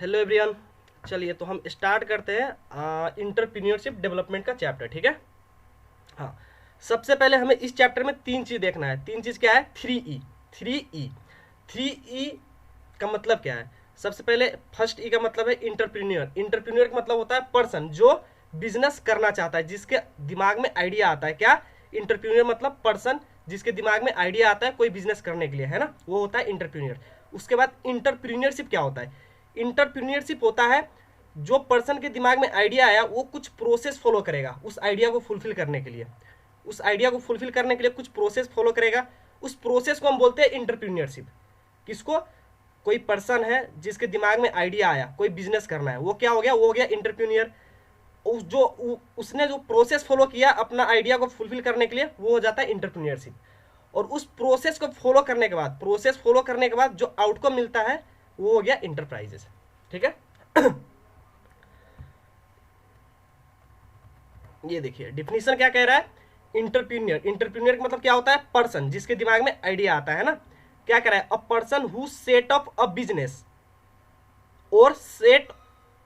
Hello everyone. चलिए तो हम स्टार्ट करते हैं इंटरप्रीनियोरशिप डेवलपमेंट का चैप्टर। ठीक है। हाँ, सबसे पहले हमें इस चैप्टर में तीन चीज़ देखना है। तीन चीज़ क्या है? थ्री ई का मतलब क्या है? सबसे पहले फर्स्ट ई का मतलब है इंटरप्रीनियर। इंटरप्रीनियर का मतलब होता है पर्सन जो बिजनेस करना चाहता है, जिसके दिमाग में आइडिया आता है। क्या? इंटरप्रीनियर मतलब पर्सन जिसके दिमाग में आइडिया आता है कोई बिजनेस करने के लिए, है ना, वो होता है इंटरप्रीनियर। उसके बाद इंटरप्रीनियरशिप क्या होता है? इंटरप्रीनियरशिप होता है जो पर्सन के दिमाग में आइडिया आया वो कुछ प्रोसेस फॉलो करेगा उस आइडिया को फुलफिल करने के लिए। उस आइडिया को फुलफिल करने के लिए कुछ प्रोसेस फॉलो करेगा। उस प्रोसेस को हम बोलते हैं इंटरप्रीनियरशिप। किसको? कोई पर्सन है जिसके दिमाग में आइडिया आया कोई बिजनेस करना है, वो क्या हो गया? वो हो गया इंटरप्रीनियर। उसने जो प्रोसेस फॉलो किया अपना आइडिया को फुलफिल करने के लिए वो हो जाता है इंटरप्रीनियरशिप। और उस प्रोसेस को फॉलो करने के बाद जो आउटकम मिलता है वो हो गया इंटरप्राइजेस। ठीक है। ये देखिए डिफिनीशन क्या कह रहा है। इंटरप्रीनियर का मतलब क्या होता है? पर्सन जिसके दिमाग में आइडिया आता है ना। क्या कह रहा है? A person who set up a business और सेट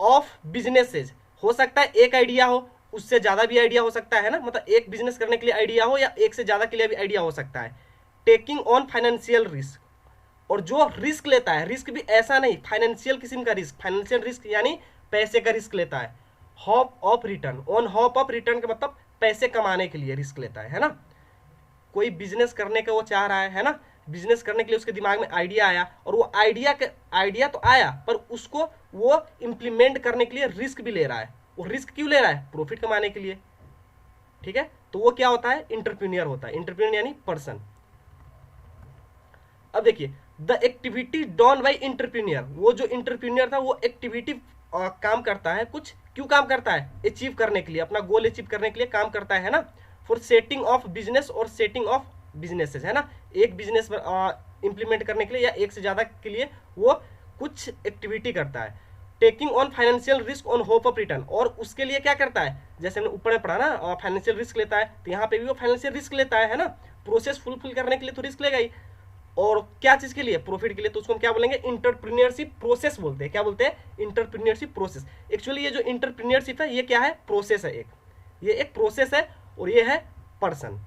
ऑफ बिजनेसेस। हो सकता है एक आइडिया हो, उससे ज्यादा भी आइडिया हो सकता है ना, मतलब एक बिजनेस करने के लिए आइडिया हो या एक से ज्यादा के लिए भी आइडिया हो सकता है। टेकिंग ऑन फाइनेंशियल रिस्क, और जो रिस्क लेता है, रिस्क भी ऐसा नहीं फाइनेंशियल किस्म का रिस्क, फाइनेंशियल रिस्क यानी पैसे का रिस्क लेता है। Hop off return, on hop off return का मतलब पैसे कमाने के लिए रिस्क लेता है ना। कोई बिजनेस करने का वो चाह रहा है ना, बिजनेस करने के लिए उसके दिमाग में आइडिया आया और वो आइडिया तो आया पर उसको वो इम्प्लीमेंट करने के लिए रिस्क भी ले रहा है। वो रिस्क क्यों ले रहा है? प्रॉफिट कमाने के लिए। ठीक है, तो वो क्या होता है? इंटरप्रीनियर होता है। इंटरप्रीनियर यानी पर्सन। अब देखिए द एक्टिविटी डॉन बाई इंटरप्रीनियर, वो जो इंटरप्रीनियर था वो एक्टिविटी काम करता है कुछ, क्यों काम करता है? अचीव करने के लिए, अपना गोल अचीव करने के लिए काम करता है ना। फॉर सेटिंग ऑफ बिजनेस और सेटिंग ऑफ बिजनेसेस, है ना, एक बिजनेस इंप्लीमेंट करने के लिए या एक से ज्यादा के लिए वो कुछ एक्टिविटी करता है। Taking on financial risk on hope of return, और उसके लिए क्या करता है? जैसे हमने ऊपर में पढ़ा ना, फाइनेंशियल रिस्क लेता है, तो यहाँ पे भी वो फाइनेंशियल रिस्क लेता है ना। प्रोसेस फुलफिल करने के लिए तो रिस्क लेगा ही, और क्या चीज के लिए? प्रॉफिट के लिए। तो उसको हम क्या बोलेंगे? इंटरप्रीनियरशिप प्रोसेस बोलते हैं। क्या बोलते हैं? Entrepreneurship process. एक्चुअली ये जो इंटरप्रीनियरशिप है ये क्या है? प्रोसेस है एक, ये एक प्रोसेस है और ये है पर्सन।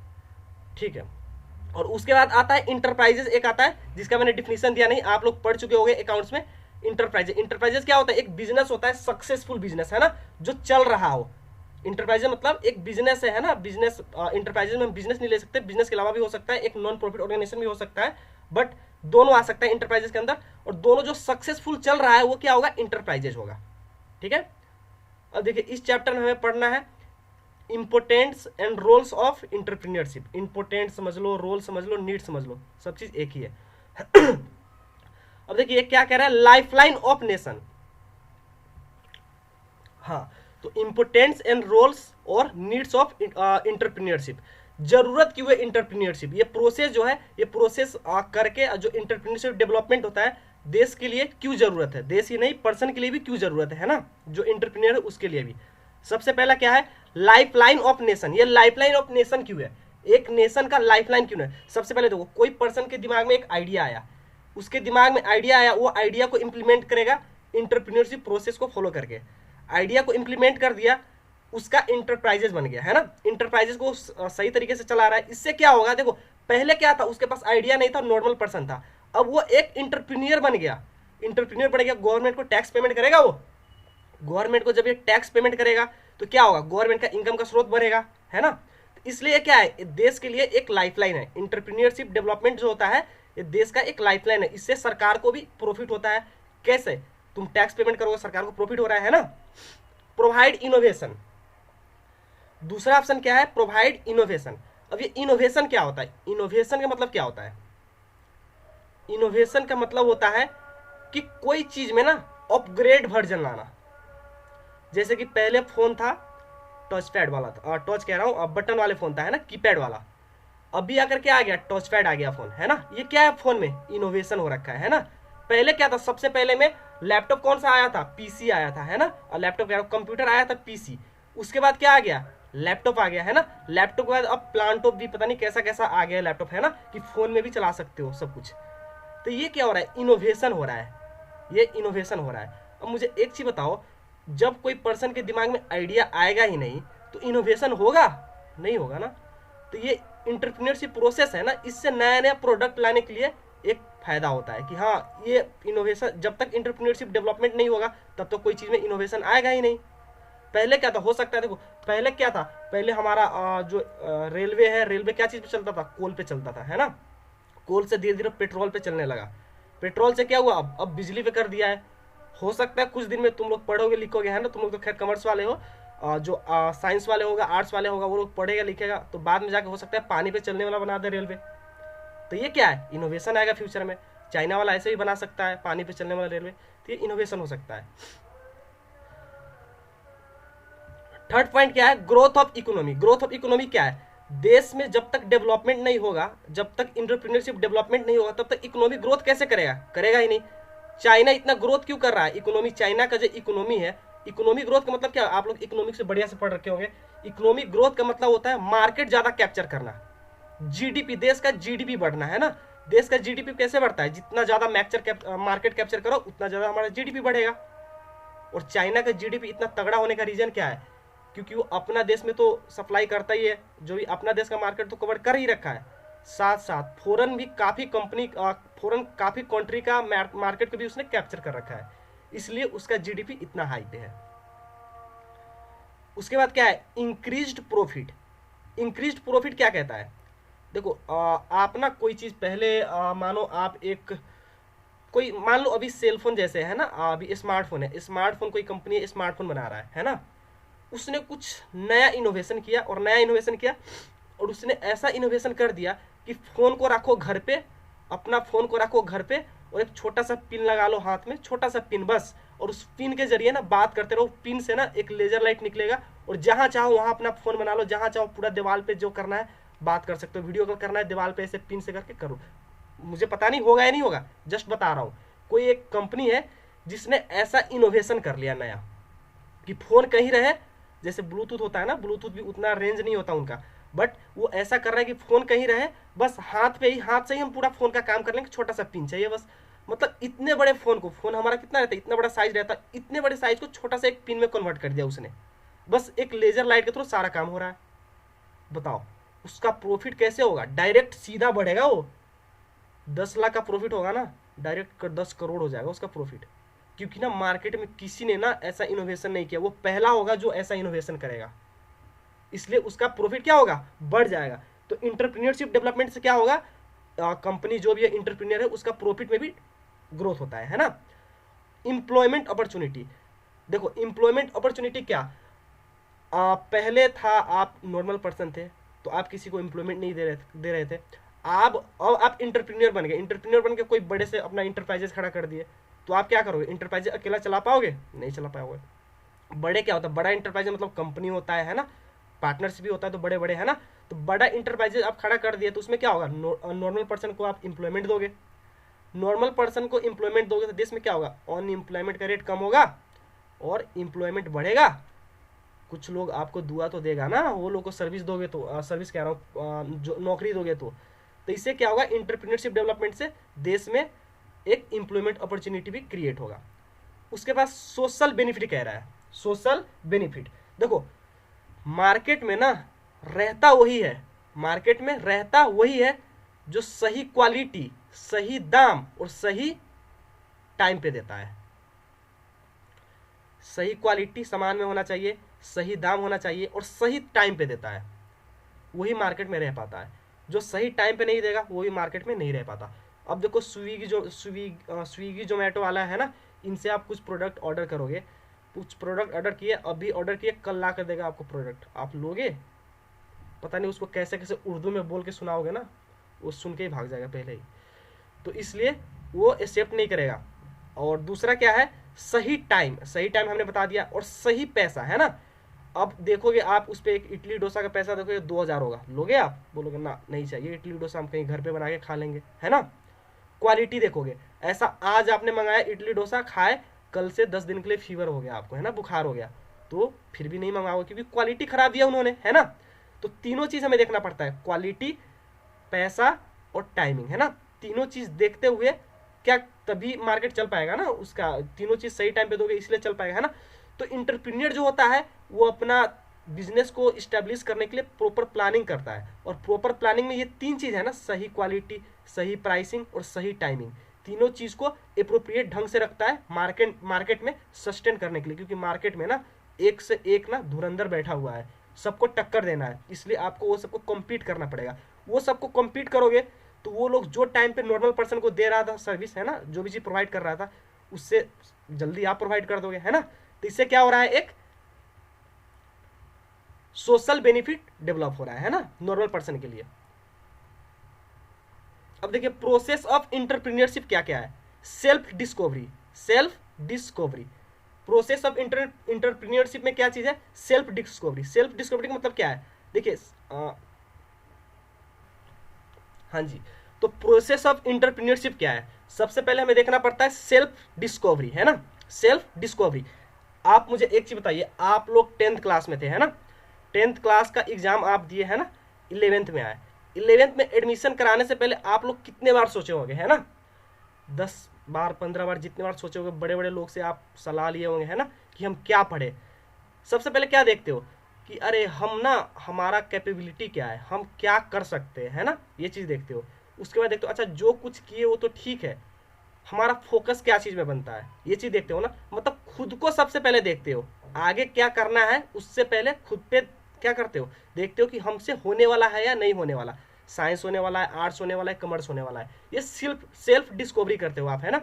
ठीक है। और उसके बाद आता है इंटरप्राइजेस, एक आता है जिसका मैंने डिफिनेशन दिया नहीं, आप लोग पढ़ चुके होंगे अकाउंट्स में। इंटरप्राइजेस क्या होता है? एक बिजनेस होता है, सक्सेसफुल बिजनेस, है ना, जो चल रहा हो। इंटरप्राइजेस मतलब एक बिजनेस है ना। बिजनेस इंटरप्राइजेस में हम बिजनेस नहीं ले सकते, बिजनेस के अलावा भी हो सकता है, एक नॉन प्रॉफिट ऑर्गेनाइजेशन भी हो सकता है, बट दोनों आ सकता है इंटरप्राइजेस के अंदर। और दोनों जो सक्सेसफुल चल रहा है वो क्या होगा? इंटरप्राइजेस होगा। ठीक है। अब देखिए इस चैप्टर में हमें पढ़ना है importance and roles of entrepreneurship. Important समझ लो, रोल समझ लो, नीड समझ लो, सब चीज एक ही है। अब देखिए क्या कह रहा है? Lifeline of nation. हाँ, तो इंपोर्टेंट्स एंड रोल्स और नीड्स ऑफ इंटरप्रीनियरशिप। जरूरत क्यों है इंटरप्रीनियरशिप? ये प्रोसेस जो है, ये प्रोसेस करके जो इंटरप्रीनियरशिप डेवलपमेंट होता है, देश के लिए क्यों जरूरत है? देश ही नहीं, पर्सन के लिए भी क्यों जरूरत है ना, जो इंटरप्रीनियर है उसके लिए भी। सबसे पहला क्या है? Lifeline of nation. ये लाइफलाइन ऑफ नेशन क्यों है? एक नेशन का लाइफलाइन क्यों है? सबसे पहले देखो, कोई पर्सन के दिमाग में एक आइडिया आया, उसके दिमाग में आइडिया आया, वो आइडिया को इंप्लीमेंट करेगा इंटरप्रीनियरशिप प्रोसेस को फॉलो करके। आइडिया को इंप्लीमेंट कर दिया, उसका इंटरप्राइजेस बन गया, है ना। इंटरप्राइजेस को सही तरीके से चला रहा है। इससे क्या होगा? देखो पहले क्या था, उसके पास आइडिया नहीं था, नॉर्मल पर्सन था, अब वो एक इंटरप्रीनियर बन गया। इंटरप्रीनियर बन गया, गवर्नमेंट को टैक्स पेमेंट करेगा। वो गवर्नमेंट को जब ये टैक्स पेमेंट करेगा तो क्या होगा? गवर्नमेंट का इनकम का स्रोत बढ़ेगा, है ना। इसलिए क्या है? देश के लिए एक लाइफलाइन है। इंटरप्रीनियरशिप डेवलपमेंट जो होता है ये देश का एक लाइफलाइन है। इससे सरकार को भी प्रॉफिट होता है। कैसे? तुम टैक्स पेमेंट करोगे, सरकार को प्रॉफिट हो रहा है ना। प्रोवाइड इनोवेशन, दूसरा ऑप्शन क्या है? Provide innovation. अब ये इनोवेशन क्या होता है? इनोवेशन का मतलब क्या होता है? इनोवेशन का मतलब होता है कि कोई चीज में ना अपग्रेड वर्जन लाना। जैसे कि पहले फोन था टच पैड वाला था, टच कह रहा हूँ, अब बटन वाले फोन था, है ना, कीपैड वाला। अभी आकर क्या आ गया? टच पैड आ गया फोन, है ना। ये क्या है? फोन में इनोवेशन हो रखा है ना। पहले क्या था? सबसे पहले में लैपटॉप कौन सा आया था? पीसी आया था, है ना। और लैपटॉप कंप्यूटर आया था, पीसी। उसके बाद क्या आ गया? लैपटॉप आ गया, है ना। लैपटॉप के बाद अब प्लांटॉप भी, पता नहीं कैसा कैसा आ गया लैपटॉप, है ना, कि फोन में भी चला सकते हो सब कुछ। तो ये क्या हो रहा है? इनोवेशन हो रहा है, ये इनोवेशन हो रहा है। अब मुझे एक चीज बताओ, जब कोई पर्सन के दिमाग में आइडिया आएगा ही नहीं तो इनोवेशन होगा? नहीं होगा ना। तो ये इंटरप्रेन्योरशिप प्रोसेस है ना, इससे नया नया प्रोडक्ट लाने के लिए एक फायदा होता है कि हाँ ये इनोवेशन, जब तक इंटरप्रेन्योरशिप डेवलपमेंट नहीं होगा तब तो कोई चीज में इनोवेशन आएगा ही नहीं। पहले क्या था, हो सकता है देखो पहले क्या था, पहले हमारा जो रेलवे है, रेलवे क्या चीज पे चलता था, कोल पे चलता था, है ना। कोल से धीरे धीरे पेट्रोल पे चलने लगा, पेट्रोल से क्या हुआ, अब बिजली पे कर दिया है। हो सकता है कुछ दिन में तुम लोग पढ़ोगे लिखोगे, है ना, तुम लोग तो खैर कॉमर्स वाले हो, जो साइंस वाले होगा, आर्ट्स वाले होगा, वो लोग पढ़ेगा लिखेगा तो बाद में जाके हो सकता है पानी पे चलने वाला बना दे रेलवे। तो ये क्या है, इनोवेशन आएगा फ्यूचर में। चाइना वाला ऐसे भी बना सकता है पानी पे चलने वाला रेलवे, तो ये इनोवेशन हो सकता है। थर्ड पॉइंट क्या है, growth of economy. Growth of economy क्या है, देश में जब तक डेवलपमेंट नहीं होगा, जब तक इंटरप्रेन्योरशिप डेवलपमेंट नहीं होगा तब तक इकोनॉमी ग्रोथ कैसे करेगा, करेगा ही नहीं। चाइना इतना ग्रोथ क्यों कर रहा है, इकोनॉमी, चाइना का जो इकोनॉमी है, इकोनॉमी ग्रोथ का मतलब क्या, आप लोग इकोनॉमिक से बढ़िया से पढ़ रखे होंगे। इकोनॉमिक ग्रोथ का मतलब होता है मार्केट ज्यादा कैप्चर करना, जीडीपी, देश का जीडीपी बढ़ना, है ना। देश का जीडीपी कैसे बढ़ता है, जितना ज्यादा मार्केट कैप्चर करो उतना ज्यादा हमारा जीडीपी बढ़ेगा। और चाइना का जीडीपी इतना तगड़ा होने का रीजन क्या है, क्योंकि वो अपना देश में तो सप्लाई करता ही है, जो भी अपना देश का मार्केट तो कवर कर ही रखा है, साथ साथ फॉरेन भी काफी कंपनी, फॉरेन काफी कंट्री का मार्केट को भी उसने कैप्चर कर रखा है, इसलिए उसका जीडीपी इतना हाई पे है। उसके बाद क्या है, इंक्रीज्ड प्रॉफिट। इंक्रीज्ड प्रॉफिट क्या कहता है, देखो आप ना कोई चीज पहले मानो आप एक कोई मान लो अभी सेलफोन जैसे है ना, अभी स्मार्टफोन है, स्मार्टफोन कोई कंपनी स्मार्टफोन बना रहा है ना, उसने कुछ नया इनोवेशन किया और नया इनोवेशन किया और उसने ऐसा इनोवेशन कर दिया कि फोन को रखो घर पे, अपना फोन को रखो घर पे और एक छोटा सा पिन लगा लो हाथ में, छोटा सा पिन बस, और उस पिन के जरिए ना बात करते रहो, पिन से ना एक लेजर लाइट निकलेगा और जहां चाहो वहां अपना फोन बना लो, जहां चाहो पूरा दीवार पे जो करना है बात कर सकते हो, वीडियो कॉल करना है दीवार पे ऐसे पिन से करके करो। मुझे पता नहीं होगा या नहीं होगा, जस्ट बता रहा हूँ। कोई एक कंपनी है जिसने ऐसा इनोवेशन कर लिया नया कि फोन कहीं रहे, जैसे ब्लूटूथ होता है ना, ब्लूटूथ भी उतना रेंज नहीं होता उनका, बट वो ऐसा कर रहा है कि फोन कहीं रहे, बस हाथ पे ही, हाथ से ही हम पूरा फोन का काम कर लेंगे, छोटा सा पिन चाहिए बस। मतलब इतने बड़े फोन को, फोन हमारा कितना रहता है, इतना बड़ा साइज रहता है, इतने बड़े साइज को छोटा सा एक पिन में कन्वर्ट कर दिया उसने, बस एक लेजर लाइट के थ्रू सारा काम हो रहा है। बताओ उसका प्रॉफिट कैसे होगा, डायरेक्ट सीधा बढ़ेगा वो, 10 लाख का प्रॉफिट होगा ना, डायरेक्ट 10 करोड़ हो जाएगा उसका प्रॉफिट, क्योंकि ना मार्केट में किसी ने ना ऐसा इनोवेशन नहीं किया, वो पहला होगा जो ऐसा इनोवेशन करेगा, इसलिए उसका प्रॉफिट क्या होगा, बढ़ जाएगा। तो इंटरप्रेन्योरशिप डेवलपमेंट से क्या होगा, कंपनी जो भी है इंटरप्रेन्योर है उसका प्रॉफिट में भी ग्रोथ होता है ना। इंप्लॉयमेंट अपॉर्चुनिटी, देखो इंप्लॉयमेंट अपॉर्चुनिटी क्या, पहले था आप नॉर्मल पर्सन थे तो आप किसी को एम्प्लॉयमेंट नहीं दे रहे थे, अब आप इंटरप्रेन्योर बन गए, इंटरप्रेन्योर बन के कोई बड़े से अपना इंटरप्राइजेस खड़ा कर दिए, तो आप क्या करोगे, इंटरप्राइजेस अकेला चला पाओगे, नहीं चला पाओगे। बड़े क्या होता है, बड़ा इंटरप्राइज मतलब कंपनी होता है ना, पार्टनर्स भी होता है, तो बड़े बड़े है ना, तो बड़ा इंटरप्राइजेस आप खड़ा कर दिए तो उसमें क्या होगा, नॉर्मल पर्सन को आप एम्प्लॉयमेंट दोगे, नॉर्मल पर्सन को एम्प्लॉयमेंट दोगे तो देश में क्या होगा, अनएम्प्लॉयमेंट का रेट कम होगा और एम्प्लॉयमेंट बढ़ेगा। कुछ लोग आपको दुआ तो देगा ना, वो लोग को सर्विस दोगे तो, सर्विस कह रहा हूँ, जो नौकरी दोगे तो इससे क्या होगा, इंटरप्रेन्योरशिप डेवलपमेंट से देश में एक एम्प्लॉयमेंट अपॉर्चुनिटी भी क्रिएट होगा। उसके बाद सोशल बेनिफिट कह रहा है, सोशल बेनिफिट, देखो मार्केट में ना रहता वही है, मार्केट में रहता वही है जो सही क्वालिटी, सही दाम और सही टाइम पे देता है। सही क्वालिटी सामान में होना चाहिए, सही दाम होना चाहिए और सही टाइम पे देता है, वही मार्केट में रह पाता है। जो सही टाइम पे नहीं देगा वो भी मार्केट में नहीं रह पाता। अब देखो स्विगी जोमेटो वाला है ना, इनसे आप कुछ प्रोडक्ट ऑर्डर करोगे, कुछ प्रोडक्ट ऑर्डर किए, अभी ऑर्डर किए, कल ला कर देगा आपको प्रोडक्ट, आप लोगे, पता नहीं उसको कैसे कैसे उर्दू में बोल के सुनाओगे ना, वो सुन के ही भाग जाएगा पहले ही, तो इसलिए वो एक्सेप्ट नहीं करेगा। और दूसरा क्या है, सही टाइम, सही टाइम हमने बता दिया, और सही पैसा, है ना। अब देखोगे आप उस पर एक इडली डोसा का पैसा देखोगे 2000 होगा, लोगे आप, बोलोगे ना नहीं चाहिए, इडली डोसा हम कहीं घर पे बना के खा लेंगे, है ना। क्वालिटी देखोगे, ऐसा आज आपने मंगाया इडली डोसा, खाए, कल से 10 दिन के लिए फीवर हो गया आपको, है ना, बुखार हो गया, तो फिर भी नहीं मंगाओगे क्योंकि क्वालिटी खराब दिया उन्होंने, है ना। तो तीनों चीज हमें देखना पड़ता है, क्वालिटी, पैसा और टाइमिंग, है ना। तीनों चीज देखते हुए क्या तभी मार्केट चल पाएगा ना, उसका तीनों चीज सही टाइम पे दोगे इसलिए चल पाएगा, है ना। तो इंटरप्रीनियर जो होता है वो अपना बिजनेस को इस्टेब्लिश करने के लिए प्रॉपर प्लानिंग करता है, और प्रॉपर प्लानिंग में ये तीन चीज है ना, सही क्वालिटी, सही प्राइसिंग और सही टाइमिंग, तीनों चीज को एप्रोप्रिएट ढंग से रखता है मार्केट में सस्टेन करने के लिए, क्योंकि मार्केट में ना एक से एक ना धुरंधर बैठा हुआ है, सबको टक्कर देना है, इसलिए आपको वो सबको कम्पीट करना पड़ेगा। वो सबको कम्पीट करोगे तो वो लोग जो टाइम पे नॉर्मल पर्सन को दे रहा था सर्विस, है ना, जो भी चीज प्रोवाइड कर रहा था उससे जल्दी आप प्रोवाइड कर दोगे, है ना। तो इससे क्या हो रहा है, एक सोशल बेनिफिट डेवलप हो रहा है ना, नॉर्मल पर्सन के लिए। अब देखिए प्रोसेस ऑफ इंटरप्रीनियरशिप क्या क्या है। Self discovery, self discovery, process of entrepreneurship में क्या चीज है, सेल्फ डिस्कवरी। सेल्फ डिस्कवरी का मतलब क्या है, देखिए हाँ जी, तो प्रोसेस ऑफ इंटरप्रीनियरशिप क्या है, सबसे पहले हमें देखना पड़ता है सेल्फ डिस्कवरी, है ना, सेल्फ डिस्कवरी। आप मुझे एक चीज बताइए, आप लोग 10th क्लास में थे, है ना, 10th क्लास का एग्जाम आप दिए, है ना, 11th में आए, 11th में एडमिशन कराने से पहले आप लोग कितने बार सोचे होंगे, है ना, 10 बार 15 बार, जितने बार सोचे होंगे, बड़े बड़े लोग से आप सलाह लिए होंगे, है ना, कि हम क्या पढ़े। सबसे पहले क्या देखते हो कि अरे हम ना, हमारा कैपेबिलिटी क्या है, हम क्या कर सकते हैं, है ना, ये चीज देखते हो। उसके बाद देखते हो अच्छा जो कुछ किए वो तो ठीक है, हमारा फोकस क्या चीज में बनता है, ये चीज देखते हो ना, मतलब खुद को सबसे पहले देखते हो, आगे क्या करना है उससे पहले खुद पे क्या करते हो, देखते हो कि हमसे होने वाला है या नहीं होने वाला, साइंस होने वाला है, आर्ट्स होने वाला है, कॉमर्स होने वाला है, ये सेल्फ डिस्कवरी करते हो आप, है ना,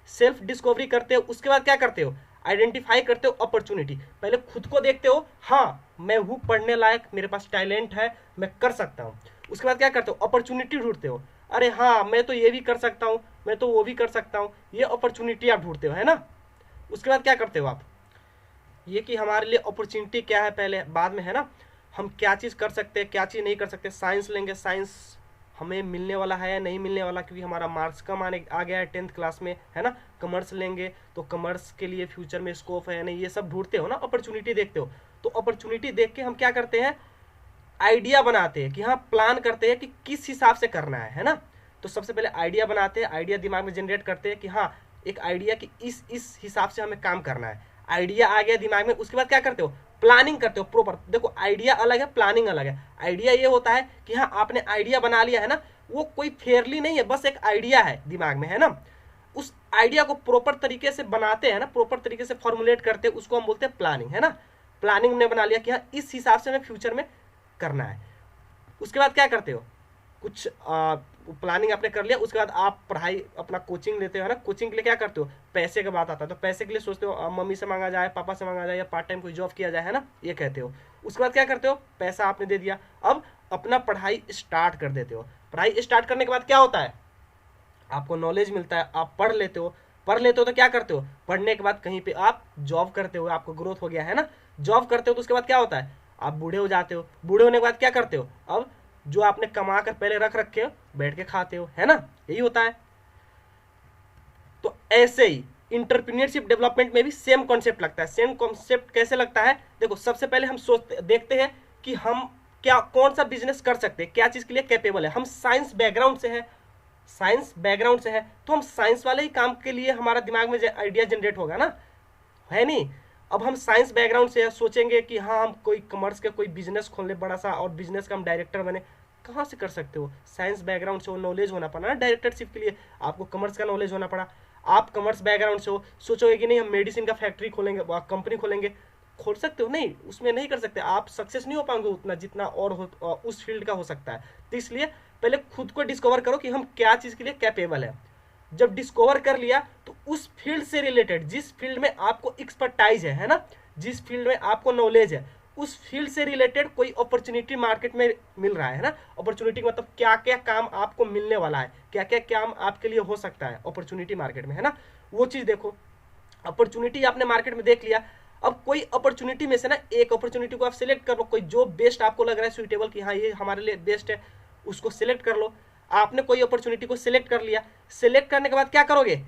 सेल्फ डिस्कवरी करते हो। उसके बाद क्या करते हो, आइडेंटिफाई करते हो अपॉर्चुनिटी, पहले खुद को देखते हो, हाँ मैं हूँ पढ़ने लायक, मेरे पास टैलेंट है, मैं कर सकता हूँ। उसके बाद क्या करते हो, अपॉर्चुनिटी ढूंढते हो, अरे हाँ मैं तो ये भी कर सकता हूँ, मैं तो वो भी कर सकता हूँ, ये अपॉर्चुनिटी आप ढूंढते हो, है ना। उसके बाद क्या करते हो आप, ये कि हमारे लिए अपॉर्चुनिटी क्या है पहले, बाद में, है ना, हम क्या चीज़ कर सकते हैं क्या चीज़ नहीं कर सकते। साइंस लेंगे, साइंस हमें मिलने वाला है या नहीं मिलने वाला, क्योंकि हमारा मार्क्स कम आ गया है 10th क्लास में, है ना। कॉमर्स लेंगे तो कॉमर्स के लिए फ्यूचर में स्कोप है या नहीं, ये सब ढूंढते हो ना, अपॉर्चुनिटी देखते हो। तो अपॉर्चुनिटी देख के हम क्या करते हैं, आइडिया बनाते हैं कि हाँ, प्लान करते हैं कि किस हिसाब से करना है ना। तो सबसे पहले आइडिया बनाते हैं, आइडिया दिमाग में जनरेट करते हैं कि हाँ एक आइडिया कि इस हिसाब से हमें काम करना है, आइडिया आ गया दिमाग में। उसके बाद क्या करते हो, प्लानिंग करते हो प्रॉपर। देखो आइडिया अलग है, प्लानिंग अलग है। आइडिया ये होता है कि हाँ आपने आइडिया बना लिया है ना, वो कोई फेयरली नहीं है, बस एक आइडिया है दिमाग में, है ना। उस आइडिया को प्रॉपर तरीके से बनाते हैं ना, प्रॉपर तरीके से फॉर्मुलेट करते हैं, उसको हम बोलते हैं प्लानिंग, है ना। प्लानिंग ने बना लिया कि हाँ इस हिसाब से हमें फ्यूचर में करना है। उसके बाद क्या करते हो, कुछ प्लानिंग आपने कर लिया, उसके बाद आप पढ़ाई अपना कोचिंग लेते हो, है ना। कोचिंग के लिए क्या करते हो, पैसे का बात आता है तो पैसे के लिए सोचते हो मम्मी से मांगा जाए, पापा से मांगा जाए, या पार्ट टाइम कोई जॉब किया जाए, है ना, ये कहते हो। उसके बाद क्या करते हो, पैसा आपने दे दिया, अब अपना पढ़ाई स्टार्ट कर देते हो। पढ़ाई स्टार्ट करने के बाद क्या होता है, आपको नॉलेज मिलता है, आप पढ़ लेते हो। पढ़ लेते हो तो क्या करते हो, पढ़ने के बाद कहीं पे आप जॉब करते हो, आपको ग्रोथ हो गया, है ना। जॉब करते हो तो उसके बाद क्या होता है, आप बूढ़े हो जाते हो। बूढ़े होने के बाद क्या करते हो, अब जो आपने कमा कर पहले रख रखे हो बैठ के खाते हो, है ना, यही होता है। तो ऐसे ही इंटरप्रीनियरशिप डेवलपमेंट में भी सेम कॉन्सेप्ट लगता है। सेम कॉन्सेप्ट कैसे लगता है, देखो सबसे पहले हम सोचते देखते हैं कि हम क्या कौन सा बिजनेस कर सकते हैं, क्या चीज के लिए कैपेबल है। हम साइंस बैकग्राउंड से है, साइंस बैकग्राउंड से है तो हम साइंस वाले ही काम के लिए हमारा दिमाग में आइडिया जनरेट होगा ना, है नहीं। अब हम साइंस बैकग्राउंड से सोचेंगे कि हाँ हम कोई कॉमर्स का कोई बिजनेस खोल ले बड़ा सा, और बिजनेस का हम डायरेक्टर बने, कहाँ से कर सकते हो, साइंस बैकग्राउंड से वो नॉलेज होना पड़ा ना। डायरेक्टरशिप के लिए आपको कॉमर्स का नॉलेज होना पड़ा। आप कॉमर्स बैकग्राउंड से हो, सोचोगे कि नहीं हम मेडिसिन का फैक्ट्री खोलेंगे, कंपनी खोलेंगे, खोल सकते हो, नहीं उसमें नहीं कर सकते, आप सक्सेस नहीं हो पाएंगे उतना जितना और उस फील्ड का हो सकता है। तो इसलिए पहले खुद को डिस्कवर करो कि हम क्या चीज़ के लिए कैपेबल है। जब डिस्कवर कर लिया तो उस फील्ड से रिलेटेड, जिस फील्ड में आपको एक्सपर्टाइज है ना, जिस फील्ड में आपको नॉलेज है, उस फील्ड से रिलेटेड कोई अपॉर्चुनिटी मार्केट में मिल रहा है ना। अपॉर्चुनिटी मतलब क्या क्या काम आपको मिलने वाला है, क्या क्या काम आपके लिए हो सकता है अपॉर्चुनिटी मार्केट में, है ना, वो चीज़ देखो। अपॉर्चुनिटी आपने मार्केट में देख लिया, अब कोई अपॉर्चुनिटी में से ना एक अपॉर्चुनिटी को आप सिलेक्ट कर लो, कोई जो बेस्ट आपको लग रहा है सुइटेबल कि हाँ ये हमारे लिए बेस्ट है, उसको सिलेक्ट कर लो। आपने कोई अपॉर्चुनिटी को सिलेक्ट कर लिया, सिलेक्ट करने के बाद क्या करोगे,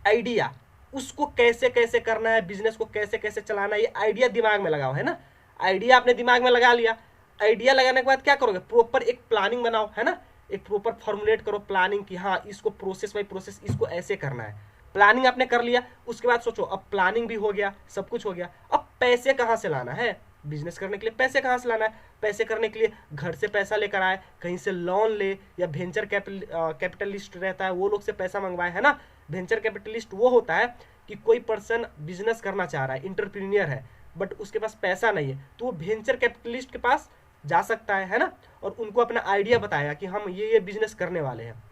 आइडिया, उसको कैसे कैसे करना है, बिजनेस को कैसे कैसे चलाना है, ये आइडिया दिमाग में लगाओ, है ना। आइडिया आपने दिमाग में लगा लिया, आइडिया लगाने के बाद क्या करोगे, प्रॉपर एक प्लानिंग बनाओ, है ना। एक प्रॉपर फॉर्मुलेट करो प्लानिंग की, हाँ इसको प्रोसेस बाई प्रोसेस इसको ऐसे करना है। प्लानिंग आपने कर लिया, उसके बाद सोचो अब प्लानिंग भी हो गया, सब कुछ हो गया, अब पैसे कहाँ से लाना है? बिजनेस करने के लिए पैसे कहाँ से लाना है? पैसे करने के लिए घर से पैसा लेकर आए, कहीं से लोन ले, या वेंचर कैपिटलिस्ट रहता है वो लोग से पैसा मंगवाए, है ना। वेंचर कैपिटलिस्ट वो होता है कि कोई पर्सन बिजनेस करना चाह रहा है, इंटरप्रीनियर है, बट उसके पास पैसा नहीं है, तो वो वेंचर कैपिटलिस्ट के पास जा सकता है ना, और उनको अपना आइडिया बताएगा कि हम ये बिजनेस करने वाले हैं,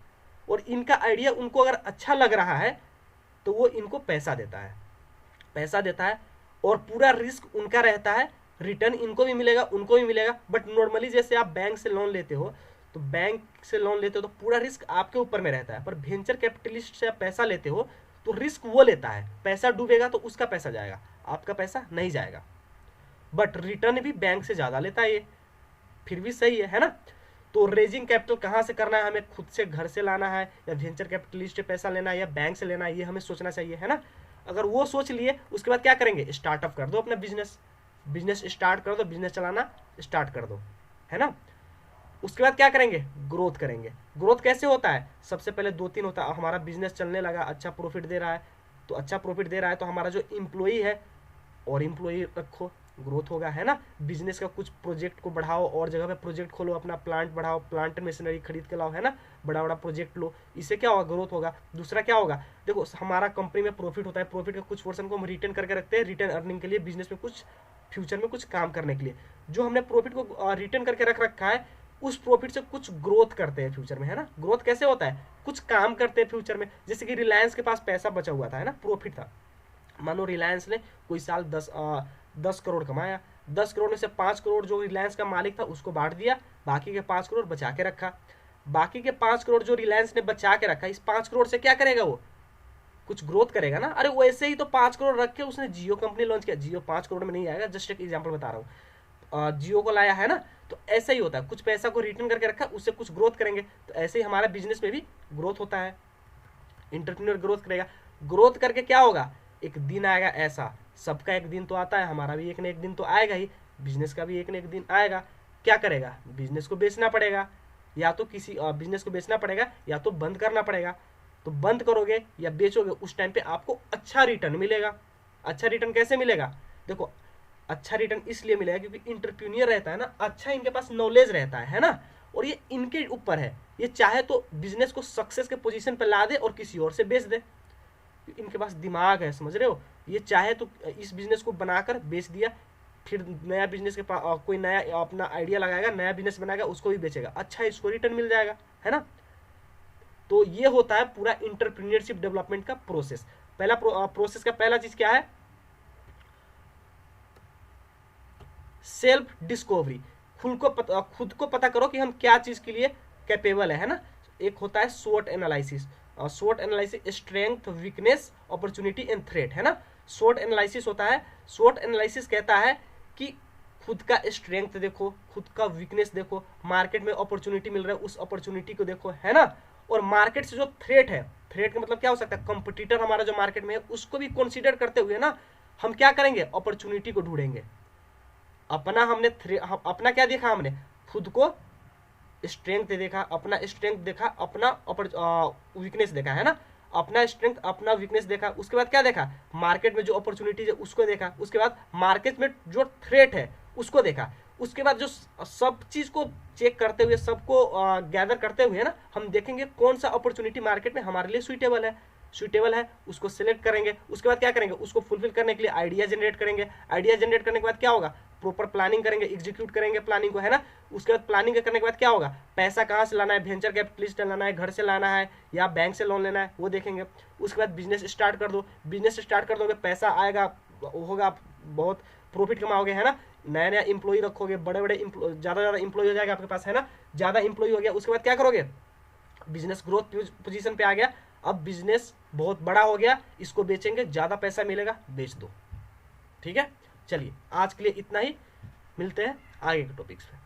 और इनका आइडिया उनको अगर अच्छा लग रहा है तो वो इनको पैसा देता है, और पूरा रिस्क उनका रहता है, रिटर्न इनको भी मिलेगा उनको भी मिलेगा। बट नॉर्मली जैसे आप बैंक से लोन लेते हो तो पूरा रिस्क आपके ऊपर में रहता है, पर वेंचर कैपिटलिस्ट से आप पैसा लेते हो तो रिस्क वो लेता है, पैसा डूबेगा तो उसका पैसा जाएगा, आपका पैसा नहीं जाएगा, बट रिटर्न भी बैंक से ज़्यादा लेता है ये, फिर भी सही है ना। तो रेजिंग कैपिटल कहाँ से करना है, हमें खुद से घर से लाना है, या वेंचर कैपिटलिस्ट से पैसा लेना है, या बैंक से लेना है, ये हमें सोचना चाहिए, है ना। अगर वो सोच लिए उसके बाद क्या करेंगे, स्टार्टअप कर दो अपना बिजनेस स्टार्ट कर दो, बिजनेस चलाना स्टार्ट कर दो, है ना। उसके बाद क्या करेंगे, ग्रोथ करेंगे। ग्रोथ कैसे होता है, सबसे पहले 2-3 होता है, हमारा बिजनेस चलने लगा, अच्छा प्रॉफिट दे रहा है, तो हमारा जो एम्प्लॉई है और एम्प्लॉई रखो, ग्रोथ होगा, है ना। बिजनेस का कुछ प्रोजेक्ट को बढ़ाओ, और जगह पे प्रोजेक्ट खोलो, अपना प्लांट बढ़ाओ, प्लांट मशीनरी खरीद के लाओ, है ना, बड़ा बड़ा प्रोजेक्ट लो, इससे क्या होगा, ग्रोथ होगा। दूसरा क्या होगा, देखो हमारा कंपनी में प्रॉफिट होता है, प्रॉफिट का कुछ पोर्शन को हम रिटर्न करके रखते हैं, रिटर्न अर्निंग के लिए, बिजनेस में कुछ फ्यूचर में कुछ काम करने के लिए। जो हमने प्रॉफिट को रिटर्न करके रख रखा है, उस प्रॉफिट से कुछ ग्रोथ करते हैं फ्यूचर में, है ना। ग्रोथ कैसे होता है, कुछ काम करते हैं फ्यूचर में, जैसे कि रिलायंस के पास पैसा बचा हुआ था, है ना, प्रॉफिट था, मानो रिलायंस ने कोई साल 10 करोड़ कमाया, 10 करोड़ में से 5 करोड़ जो रिलायंस का मालिक था उसको बांट दिया, बाकी के 5 करोड़ बचा के रखा। बाकी के 5 करोड़ जो रिलायंस ने बचा के रखा, इस 5 करोड़ से क्या करेगा, वो कुछ ग्रोथ करेगा ना। अरे वैसे ही तो 5 करोड़ रख के उसने जियो कंपनी लॉन्च किया, जियो 5 करोड़ में नहीं आएगा, जस्ट एक एग्जांपल बता रहा हूँ, जियो को लाया, है ना। तो ऐसा ही होता है, कुछ पैसा को रिटर्न करके रखा, उससे कुछ ग्रोथ करेंगे, तो ऐसे ही हमारा बिजनेस में भी ग्रोथ होता है, इंटरप्रेन्योर ग्रोथ करेगा। ग्रोथ करके क्या होगा, एक दिन आएगा ऐसा, सबका एक दिन तो आता है, हमारा भी एक न एक दिन तो आएगा ही, बिजनेस का भी एक न एक दिन आएगा। क्या करेगा, बिजनेस को बेचना पड़ेगा, या तो किसी बिजनेस को बेचना पड़ेगा, या तो बंद करना पड़ेगा। तो बंद करोगे या बेचोगे, उस टाइम पे आपको अच्छा रिटर्न मिलेगा। अच्छा रिटर्न कैसे मिलेगा, देखो अच्छा रिटर्न इसलिए मिलेगा क्योंकि इंटरप्रेन्योर रहता है ना, अच्छा इनके पास नॉलेज रहता है ना, और ये इनके ऊपर है, ये चाहे तो बिजनेस को सक्सेस के पोजीशन पे ला दे और किसी और से बेच दे, इनके पास दिमाग है, समझ रहे हो। ये चाहे तो इस बिजनेस को बनाकर बेच दिया, फिर नया बिजनेस के पास कोई नया अपना आइडिया लगाएगा, नया बिजनेस बनाएगा, उसको भी बेचेगा, अच्छा इसको रिटर्न मिल जाएगा, है ना। तो ये होता है पूरा इंटरप्रेन्योरशिप डेवलपमेंट का प्रोसेस। पहला प्रोसेस का पहला चीज क्या है, सेल्फ डिस्कवरी, खुद को पता करो कि हम क्या चीज के लिए कैपेबल है ना। एक होता है स्वॉट analysis, स्वॉट analysis strength, weakness, opportunity and threat, है ना। स्वॉट एनालिसिस होता है, स्वॉट एनालिसिस कहता है कि खुद का स्ट्रेंथ देखो, खुद का वीकनेस देखो, मार्केट में अपॉर्चुनिटी मिल रहा है उस अपॉर्चुनिटी को देखो, है ना। और मार्केट से जो थ्रेट है, थ्रेट का मतलब क्या हो सकता है, कंपटीटर हमारा जो मार्केट में है उसको भी कंसीडर करते हुए ना हम क्या करेंगे, अपॉर्चुनिटी को ढूंढेंगे। अपना क्या देखा हमने, खुद को स्ट्रेंथ देखा, अपना स्ट्रेंथ देखा, अपना वीकनेस देखा, है ना। अपना स्ट्रेंथ अपना वीकनेस देखा, उसके बाद क्या देखा, मार्केट में जो अपॉर्चुनिटीज है उसको देखा, उसके बाद मार्केट में जो थ्रेट है उसको देखा, उसके बाद जो सब चीज को चेक करते हुए, सबको गैदर करते हुए ना हम देखेंगे कौन सा अपॉर्चुनिटी मार्केट में हमारे लिए सुइटेबल है, उसको सिलेक्ट करेंगे। उसके बाद क्या करेंगे, उसको फुलफिल करने के लिए आइडिया जनरेट करेंगे। आइडिया जनरेट करने के बाद क्या होगा, प्रॉपर प्लानिंग करेंगे, एग्जीक्यूट करेंगे प्लानिंग को, है ना। उसके बाद प्लानिंग करने के बाद क्या होगा, पैसा कहाँ से लाना है, वेंचर कैपिटलिस्ट लाना है, घर से लाना है, या बैंक से लोन लेना है, वो देखेंगे। उसके बाद बिजनेस स्टार्ट कर दो, बिजनेस स्टार्ट कर दोगे, पैसा आएगा, होगा, बहुत प्रॉफिट कमाओगे, है ना। नया नया इंप्लॉई रखोगे, बड़े बड़े ज़्यादा इंप्लॉई हो जाएगा आपके पास, है ना। ज़्यादा इंप्लॉई हो गया, उसके बाद क्या करोगे, बिजनेस ग्रोथ पोजीशन पे आ गया, अब बिजनेस बहुत बड़ा हो गया, इसको बेचेंगे, ज़्यादा पैसा मिलेगा, बेच दो। ठीक है, चलिए आज के लिए इतना ही, मिलते हैं आगे के टॉपिक्स पे।